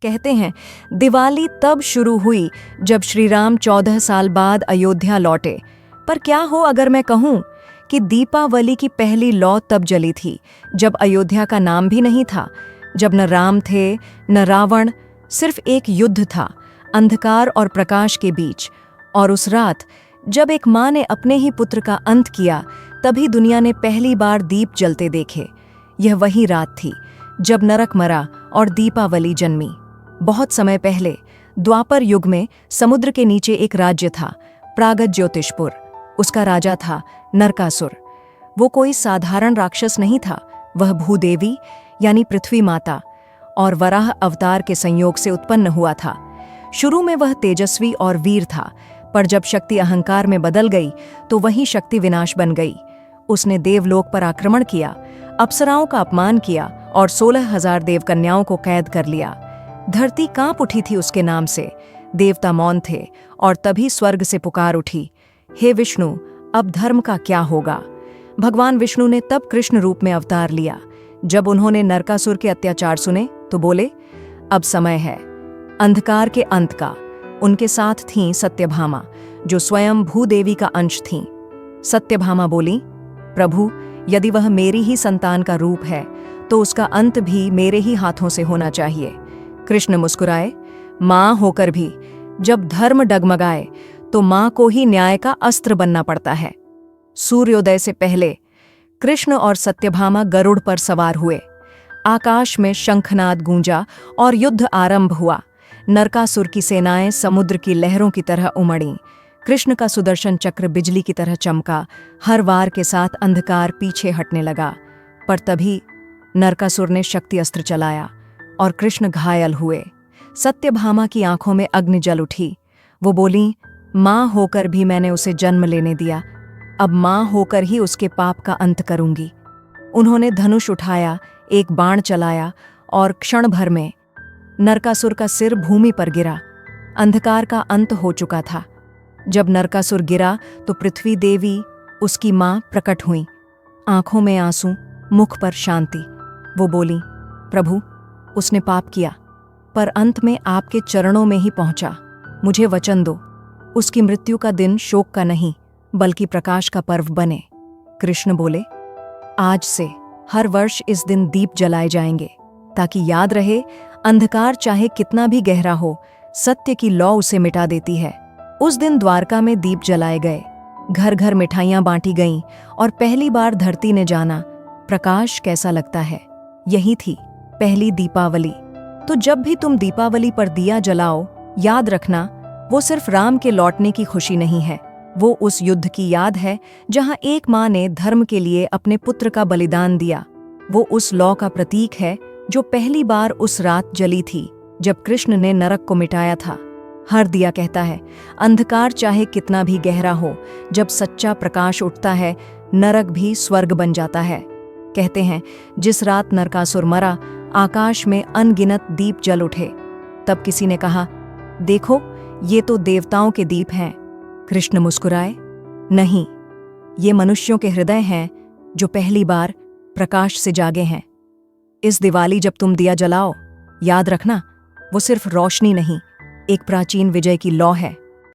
कहते हैं दिवाली तब शुरू हुई जब श्री राम 14 साल बाद अयोध्या लौटे। पर क्या हो अगर मैं कहूं कि दीपावली की पहली लौ तब जली थी जब अयोध्या का नाम भी नहीं था, जब न राम थे न रावण, सिर्फ एक युद्ध था अंधकार और प्रकाश के बीच। और उस रात जब एक माँ ने अपने ही पुत्र का अंत किया, तभी दुनिया ने पहली बार दीप जलते देखे। यह वही रात थी जब नरक मरा और दीपावली जन्मी। बहुत समय पहले द्वापर युग में समुद्र के नीचे एक राज्य था, प्रागत ज्योतिषपुर। उसका राजा था नरकासुर। वो कोई साधारण राक्षस नहीं था, वह भूदेवी यानी पृथ्वी माता और वराह अवतार के संयोग से उत्पन्न हुआ था। शुरू में वह तेजस्वी और वीर था, पर जब शक्ति अहंकार में बदल गई तो वही शक्ति विनाश बन गई। उसने देवलोक पर आक्रमण किया, अप्सराओं का अपमान किया और 16,000 देवकन्याओं को कैद कर लिया। धरती कांप उठी थी उसके नाम से, देवता मौन थे और तभी स्वर्ग से पुकार उठी, हे विष्णु, अब धर्म का क्या होगा। भगवान विष्णु ने तब कृष्ण रूप में अवतार लिया। जब उन्होंने नरकासुर के अत्याचार सुने तो बोले, अब समय है अंधकार के अंत का। उनके साथ थीं सत्यभामा, जो स्वयं भूदेवी का अंश थीं। सत्यभामा बोली, प्रभु, यदि वह मेरी ही संतान का रूप है तो उसका अंत भी मेरे ही हाथों से होना चाहिए। कृष्ण मुस्कुराए, मां होकर भी जब धर्म डगमगाए तो मां को ही न्याय का अस्त्र बनना पड़ता है। सूर्योदय से पहले कृष्ण और सत्यभामा गरुड़ पर सवार हुए। आकाश में शंखनाद गूंजा और युद्ध आरंभ हुआ। नरकासुर की सेनाएं समुद्र की लहरों की तरह उमड़ी। कृष्ण का सुदर्शन चक्र बिजली की तरह चमका। हर वार के साथ अंधकार पीछे हटने लगा। पर तभी नरकासुर ने शक्ति अस्त्र चलाया और कृष्ण घायल हुए। सत्यभामा की आंखों में अग्नि जल उठी। वो बोली, मां होकर भी मैंने उसे जन्म लेने दिया, अब मां होकर ही उसके पाप का अंत करूंगी। उन्होंने धनुष उठाया, एक बाण चलाया और क्षण भर में नरकासुर का सिर भूमि पर गिरा। अंधकार का अंत हो चुका था। जब नरकासुर गिरा तो पृथ्वी देवी, उसकी मां, प्रकट हुई। आंखों में आंसू, मुख पर शांति। वो बोली, प्रभु, उसने पाप किया पर अंत में आपके चरणों में ही पहुंचा। मुझे वचन दो, उसकी मृत्यु का दिन शोक का नहीं बल्कि प्रकाश का पर्व बने। कृष्ण बोले, आज से हर वर्ष इस दिन दीप जलाए जाएंगे ताकि याद रहे, अंधकार चाहे कितना भी गहरा हो, सत्य की लौ उसे मिटा देती है। उस दिन द्वारका में दीप जलाए गए, घर घर मिठाइयां बांटी गईं और पहली बार धरती ने जाना प्रकाश कैसा लगता है। यही थी पहली दीपावली। तो जब भी तुम दीपावली पर दिया जलाओ, याद रखना, वो सिर्फ राम के लौटने की खुशी नहीं है, वो उस युद्ध की याद है जहां एक मां ने धर्म के लिए अपने पुत्र का बलिदान दिया। वो उस लौ का प्रतीक है जो पहली बार उस रात जली थी जब कृष्ण ने नरक को मिटाया था। हर दिया कहता है, अंधकार चाहे कितना भी गहरा हो, जब सच्चा प्रकाश उठता है, नरक भी स्वर्ग बन जाता है। कहते हैं जिस रात नरकासुर मरा, आकाश में अनगिनत दीप जल उठे। तब किसी ने कहा, देखो, ये तो देवताओं के दीप हैं। कृष्ण मुस्कुराए, नहीं, ये मनुष्यों के हृदय हैं जो पहली बार प्रकाश से जागे हैं। इस दिवाली जब तुम दिया जलाओ, याद रखना, वो सिर्फ रोशनी नहीं, एक प्राचीन विजय की लौ है।